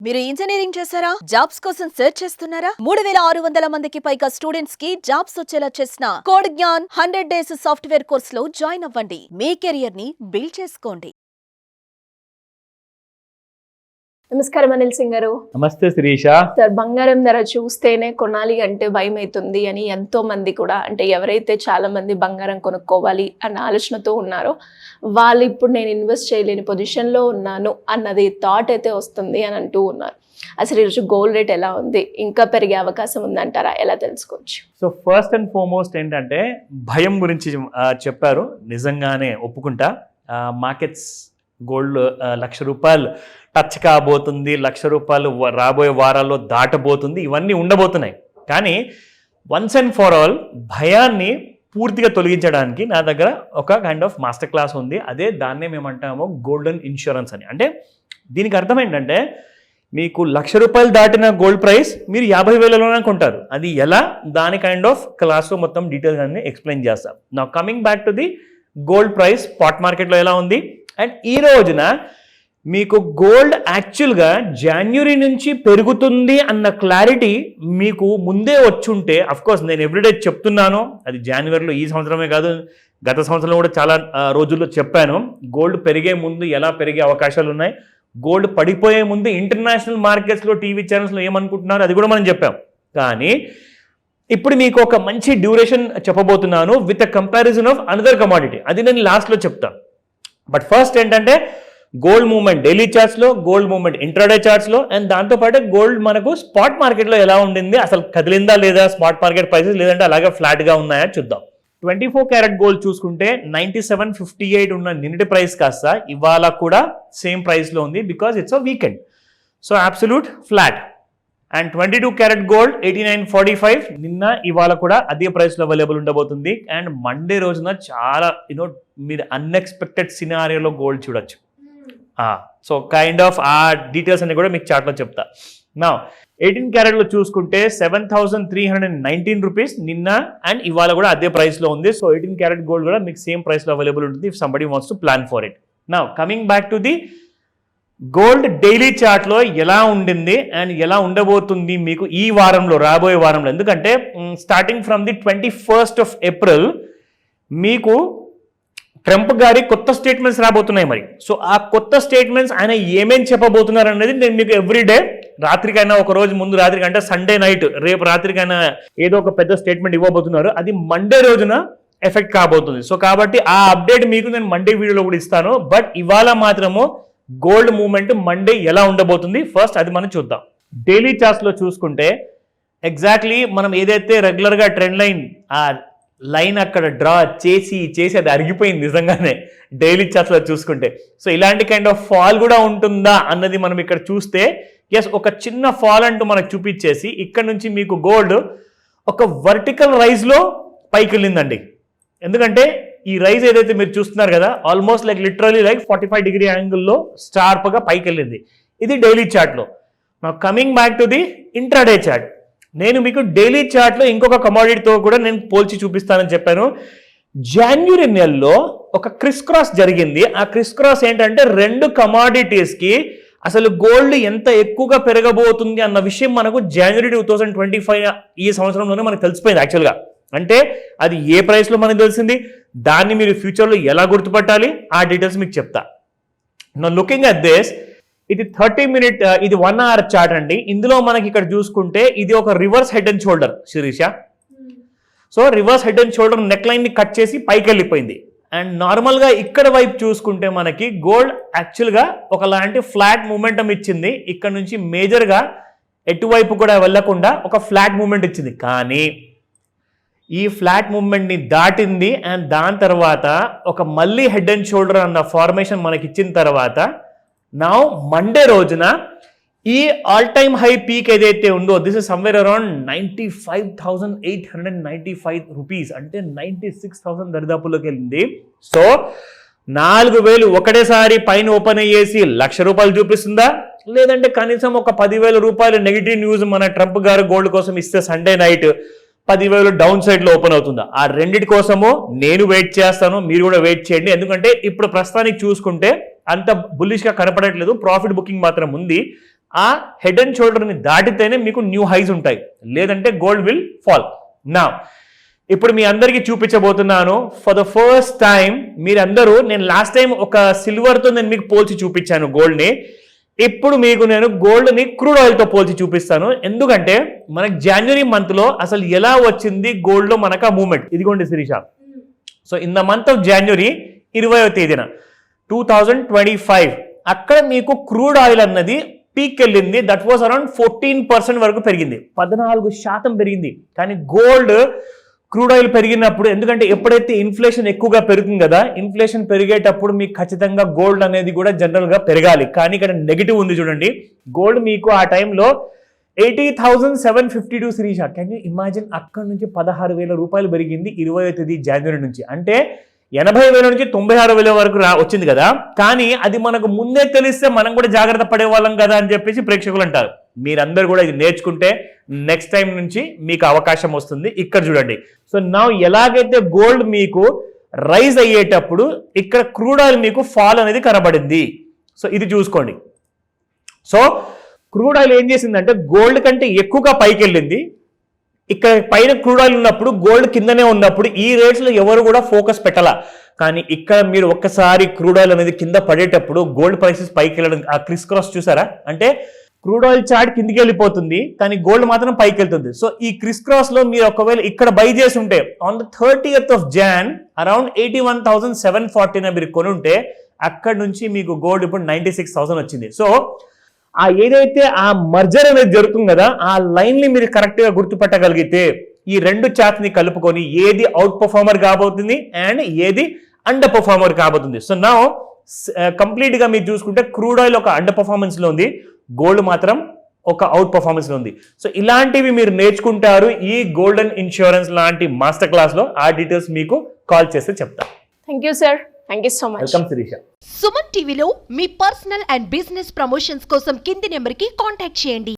మీరు ఇంజనీరింగ్ చేశారా? జాబ్స్ కోసం సెర్చ్ చేస్తున్నారా? 3600 మందికి పైగా స్టూడెంట్స్ కి జాబ్స్ వచ్చేలా చేసిన code Gyan 100 days software course లో జాయిన్ అవ్వండి. మీ కెరియర్ ని బిల్డ్ చేసుకోండి. నమస్కారం అనిల్ సింగ్ గారు. నమస్తే శిరీష. సార్, బంగారం ధర చూస్తేనే కొనాలి అంటే భయం అవుతుంది అని ఎంతో మంది కూడా, అంటే ఎవరైతే చాలా మంది బంగారం కొనుక్కోవాలి అన్న ఆలోచనతో ఉన్నారో వాళ్ళు ఇప్పుడు నేను ఇన్వెస్ట్ చేయలేని పొజిషన్లో ఉన్నాను అన్నది థాట్ అయితే వస్తుంది అని అంటూ ఉన్నారు. అసలు ఈరోజు గోల్డ్ రేట్ ఎలా ఉంది? ఇంకా పెరిగే అవకాశం ఉందంటారా? ఎలా తెలుసుకోవచ్చు? సో ఫస్ట్ అండ్ ఫార్మోస్ట్ ఏంటంటే భయం గురించి చెప్పారు. నిజంగానే ఒప్పుకుంటా. మార్కెట్స్ గోల్డ్ ₹1,00,000 టచ్ కాబోతుంది, ₹1,00,000 రాబోయే వారాల్లో దాటబోతుంది, ఇవన్నీ ఉండబోతున్నాయి. కానీ వన్స్ అండ్ ఫర్ ఆల్ భయాన్ని పూర్తిగా తొలగించడానికి నా దగ్గర ఒక కైండ్ ఆఫ్ మాస్టర్ క్లాస్ ఉంది. అదే దాన్నే మేమంటాము గోల్డెన్ ఇన్సూరెన్స్ అని. అంటే దీనికి అర్థం ఏంటంటే మీకు ₹1,00,000 దాటిన గోల్డ్ ప్రైస్ మీరు 50,000లోనే కొంటారు. అది ఎలా, దాని కైండ్ ఆఫ్ క్లాస్లో మొత్తం డీటెయిల్స్ అన్ని ఎక్స్ప్లెయిన్ చేస్తాం. నా coming back to the gold price spot మార్కెట్లో ఎలా ఉంది. అండ్ ఈ రోజున మీకు గోల్డ్ యాక్చువల్గా జనవరి నుంచి పెరుగుతుంది అన్న క్లారిటీ మీకు ముందే వచ్చుంటే, అఫ్కోర్స్ నేను ఎవ్రీడే చెప్తున్నాను, అది జనవరిలో ఈ సంవత్సరమే కాదు గత సంవత్సరం కూడా చాలా రోజుల్లో చెప్పాను. గోల్డ్ పెరిగే ముందు ఎలా పెరిగే అవకాశాలు ఉన్నాయి, గోల్డ్ పడిపోయే ముందు ఇంటర్నేషనల్ మార్కెట్స్లో టీవీ ఛానల్స్లో ఏమనుకుంటున్నారు అది కూడా మనం చెప్పాం. కానీ ఇప్పుడు మీకు ఒక మంచి డ్యూరేషన్ చెప్పబోతున్నాను with a comparison of another commodity. అది నేను లాస్ట్లో చెప్తాను. బట్ ఫస్ట్ ఏంటంటే గోల్డ్ మూవ్మెంట్ డైలీ చార్ట్స్లో, గోల్డ్ మూవ్మెంట్ ఇంట్రాడే చార్ట్స్లో, అండ్ దాంతోపాటు గోల్డ్ మనకు స్పాట్ మార్కెట్లో ఎలా ఉండింది, అసలు కదిలిందా లేదా స్పాట్ మార్కెట్ ప్రైసెస్, లేదంటే అలాగే ఫ్లాట్గా ఉన్నాయా చూద్దాం. 24 క్యారెట్ గోల్డ్ చూసుకుంటే 97.58 ఉన్న నిన్నటి ప్రైస్ కాస్త ఇవాళ కూడా సేమ్ ప్రైస్లో ఉంది, because it's a weekend. So absolute flat. And 22 carat gold 89.45 నిన్న ఇవాళ కూడా అదే ప్రైస్లో అవైలబుల్ ఉండబోతుంది. అండ్ మండే రోజున చాలా మీరు అన్ఎక్స్పెక్టెడ్ సినారియోలో గోల్డ్ చూడొచ్చు. సో కైండ్ ఆఫ్ ఆ డీటెయిల్స్ అన్ని కూడా మీకు చార్ట్లో చెప్తా. నా 18 క్యారెట్లో చూసుకుంటే 7,319 రూపీస్ నిన్న అండ్ ఇవాళ కూడా అదే ప్రైస్లో ఉంది. సో 18 క్యారెట్ గోల్డ్ కూడా మీకు సేమ్ ప్రైస్లో అవైలబుల్ ఉంటుంది if somebody wants to plan for it. నా coming back to the gold daily చార్ట్లో ఎలా ఉండింది అండ్ ఎలా ఉండబోతుంది మీకు ఈ వారంలో, రాబోయే వారంలో. ఎందుకంటే starting from the 21st April మీకు ట్రంప్ గారి కొత్త స్టేట్మెంట్స్ రాబోతున్నాయి. మరి సో ఆ కొత్త స్టేట్మెంట్స్ ఆయన ఏమేం చెప్పబోతున్నారు అనేది నేను మీకు ఎవ్రీడే రాత్రికైనా, ఒక రోజు ముందు రాత్రికి, అంటే సండే నైట్ రేపు రాత్రికైనా ఏదో ఒక పెద్ద స్టేట్మెంట్ ఇవ్వబోతున్నారు. అది మండే రోజున ఎఫెక్ట్ కాబోతుంది. సో కాబట్టి ఆ అప్డేట్ మీకు నేను మండే వీడియోలో కూడా ఇస్తాను. బట్ ఇవాళ మాత్రము గోల్డ్ మూవ్మెంట్ మండే ఎలా ఉండబోతుంది ఫస్ట్ అది మనం చూద్దాం. డైలీ చార్ట్స్లో చూసుకుంటే ఎగ్జాక్ట్లీ మనం ఏదైతే రెగ్యులర్గా ట్రెండ్ లైన్ ఆ లైన్ అక్కడ డ్రా చేసి అది అరిగిపోయింది నిజంగానే డైలీ చార్ట్స్లో చూసుకుంటే. సో ఇలాంటి కైండ్ ఆఫ్ ఫాల్ కూడా ఉంటుందా అన్నది మనం ఇక్కడ చూస్తే, ఎస్ ఒక చిన్న ఫాల్ అంటూ మనకు చూపించేసి ఇక్కడ నుంచి మీకు గోల్డ్ ఒక వర్టికల్ రైజ్లో పైకి వెళ్ళిందండి. ఎందుకంటే ఈ రైజ్ ఏదైతే మీరు చూస్తున్నారు కదా, ఆల్మోస్ట్ లిటరలీ 45 డిగ్రీ యాంగిల్లో స్టార్ప్గా పైకి వెళ్ళింది. ఇది డైలీ చార్ట్లో. నా coming back to the intraday chart. నేను మీకు డైలీ చార్ట్లో ఇంకొక కమోడిటీతో కూడా నేను పోల్చి చూపిస్తానని చెప్పాను. జనవరి నెలలో ఒక క్రిస్ క్రాస్ జరిగింది. ఆ క్రిస్ క్రాస్ ఏంటంటే రెండు కమోడిటీస్కి అసలు గోల్డ్ ఎంత ఎక్కువగా పెరగబోతుంది అన్న విషయం మనకు జనవరి 2025 ఈ సంవత్సరంలోనే మనకు తెలిసిపోయింది యాక్చువల్గా. అంటే అది ఏ ప్రైస్లో మనకు తెలిసింది, దాన్ని మీరు ఫ్యూచర్లో ఎలా గుర్తుపట్టాలి, ఆ డీటెయిల్స్ మీకు చెప్తా. నా లుకింగ్ అట్ దిస్, ఇది 30 మినిట్, ఇది 1 hour చార్ట్ అండి. ఇందులో మనకి ఇక్కడ చూసుకుంటే ఇది ఒక reverse head and shoulder Sirisha. So reverse head and shoulder neck లైన్ని కట్ చేసి పైకి వెళ్ళిపోయింది. అండ్ నార్మల్గా ఇక్కడ వైపు చూసుకుంటే మనకి గోల్డ్ యాక్చువల్గా ఒకలాంటి ఫ్లాట్ మూమెంటం ఇచ్చింది. ఇక్కడ నుంచి మేజర్గా ఎటువైపు కూడా వెళ్లకుండా ఒక ఫ్లాట్ మూమెంట్ ఇచ్చింది. కానీ ఈ ఫ్లాట్ మూవ్మెంట్ని దాటింది. అండ్ దాని తర్వాత ఒక మళ్ళీ హెడ్ అండ్ షోల్డర్ అన్న ఫార్మేషన్ మనకి ఇచ్చిన తర్వాత నా మండే రోజున ఈ ఆల్ టైమ్ హై పీక్ ఏదైతే ఉందో, this is somewhere around 95,895 rupees, అంటే 96,000 దరిదాపుల్లోకి వెళ్ళింది. సో 4,000 ఒకటేసారి పైన ఓపెన్ అయ్యేసి ₹1,00,000 చూపిస్తుందా, లేదంటే కనీసం ఒక ₹10,000 నెగిటివ్ న్యూస్ మన ట్రంప్ గారు గోల్డ్ కోసం ఇస్తే సండే నైట్ 10,000 డౌన్ సైడ్లో ఓపెన్ అవుతుందా? ఆ రెండింటి కోసము నేను వెయిట్ చేస్తాను, మీరు కూడా వెయిట్ చేయండి. ఎందుకంటే ఇప్పుడు ప్రస్తుతానికి చూసుకుంటే అంత బుల్లిష్గా కనపడట్లేదు, ప్రాఫిట్ బుకింగ్ మాత్రం ఉంది. ఆ హెడ్ అండ్ షోల్డర్ని దాటితేనే మీకు న్యూ హైస్ ఉంటాయి, లేదంటే గోల్డ్ విల్ ఫాల్. నా ఇప్పుడు మీ అందరికీ చూపించబోతున్నాను ఫర్ ద ఫస్ట్ టైం. మీరందరూ, నేను లాస్ట్ టైం ఒక సిల్వర్తో నేను మీకు పోల్చి చూపించాను గోల్డ్ని. ఇప్పుడు మీకు నేను గోల్డ్ని క్రూడ్ ఆయిల్తో పోల్చి చూపిస్తాను. ఎందుకంటే మనకు జనవరి మంత్లో అసలు ఎలా వచ్చింది గోల్డ్లో మనకు ఆ మూమెంట్. ఇదిగోండి Sirisha. So in the month of January 20వ తేదీన 2025 అక్కడ మీకు క్రూడ్ ఆయిల్ అన్నది పీక్ వెళ్ళింది. దట్ వాస్ అరౌండ్ 14% వరకు పెరిగింది, 14% పెరిగింది. కానీ గోల్డ్ క్రూడ్ ఆయిల్ పెరిగినప్పుడు, ఎందుకంటే ఎప్పుడైతే ఇన్ఫ్లేషన్ ఎక్కువగా పెరుగుతుంది కదా, ఇన్ఫ్లేషన్ పెరిగేటప్పుడు మీకు ఖచ్చితంగా గోల్డ్ అనేది కూడా జనరల్గా పెరగాలి. కానీ ఇక్కడ నెగిటివ్ ఉంది చూడండి. గోల్డ్ మీకు ఆ టైంలో 80,752 శిరీష. Can you imagine? అక్కడ నుంచి 16,000 రూపాయలు పెరిగింది 20వ తేదీ జనవరి నుంచి. అంటే 80,000 నుంచి 96,000 వరకు వచ్చింది కదా. కానీ అది మనకు ముందే తెలిస్తే మనం కూడా జాగ్రత్త పడేవాళ్ళం కదా అని చెప్పేసి ప్రేక్షకులు అంటారు. మీరందరూ కూడా ఇది నేర్చుకుంటే నెక్స్ట్ టైం నుంచి మీకు అవకాశం వస్తుంది. ఇక్కడ చూడండి. సో నౌ ఎలాగైతే గోల్డ్ మీకు రైజ్ అయ్యేటప్పుడు ఇక్కడ క్రూడ్ ఆయిల్ మీకు ఫాల్ అనేది కనబడింది. సో ఇది చూసుకోండి. సో క్రూడ్ ఆయిల్ ఏం చేసిందంటే గోల్డ్ కంటే ఎక్కువగా పైకి వెళ్ళింది. ఇక్కడ పైన క్రూడ్ ఆయిల్ ఉన్నప్పుడు గోల్డ్ కిందనే ఉన్నప్పుడు ఈ రేట్స్లో ఎవరు కూడా ఫోకస్ పెట్టాల. కానీ ఇక్కడ మీరు ఒక్కసారి క్రూడ్ ఆయిల్ అనేది కింద పడేటప్పుడు గోల్డ్ ప్రైసెస్ పైకి వెళ్ళడం, ఆ క్రిస్ క్రాస్ చూసారా? అంటే క్రూడ్ ఆయిల్ చార్ట్ కిందికి వెళ్ళిపోతుంది కానీ గోల్డ్ మాత్రం పైకి వెళ్తుంది. సో ఈ క్రిస్ క్రాస్ లో మీరు ఒకవేళ ఇక్కడ బై చేసి ఉంటే on the 30th of Jan around 81,740 మీరు కొని ఉంటే అక్కడ నుంచి మీకు గోల్డ్ ఇప్పుడు 96,000 వచ్చింది. సో ఆ ఏదైతే ఆ మర్జర్ అనేది జరుగుతుంది కదా, ఆ లైన్ ని మీరు కరెక్ట్ గా గుర్తుపట్టగలిగితే ఈ రెండు చార్ట్స్ ని కలుపుకొని ఏది అవుట్ పర్ఫార్మర్ కాబోతుంది అండ్ ఏది అండర్ పర్ఫార్మర్ కాబోతుంది. సో నా కంప్లీట్ గా మీరు చూసుకుంటే క్రూడ్ ఆయిల్ ఒక అండర్ పర్ఫార్మెన్స్ లో ఉంది, గోల్డ్ మాత్రం ఒక అవుట్ పర్ఫార్మెన్స్ లో ఉంది. సో ఇలాంటివి మీరు నేర్చుకుంటారు ఈ గోల్డెన్ ఇన్సూరెన్స్ లాంటి మాస్టర్ క్లాస్ లో. ఆ డీటెయిల్స్ మీకు కాల్ చేస్తే చెప్తాను. Thank you sir. Thank you so much. Welcome Shirisha. Suman టీవీలో మీ పర్సనల్ అండ్ బిజినెస్ ప్రమోషన్స్ కోసం కింది నెంబర్కి కాంటాక్ట్ చేయండి.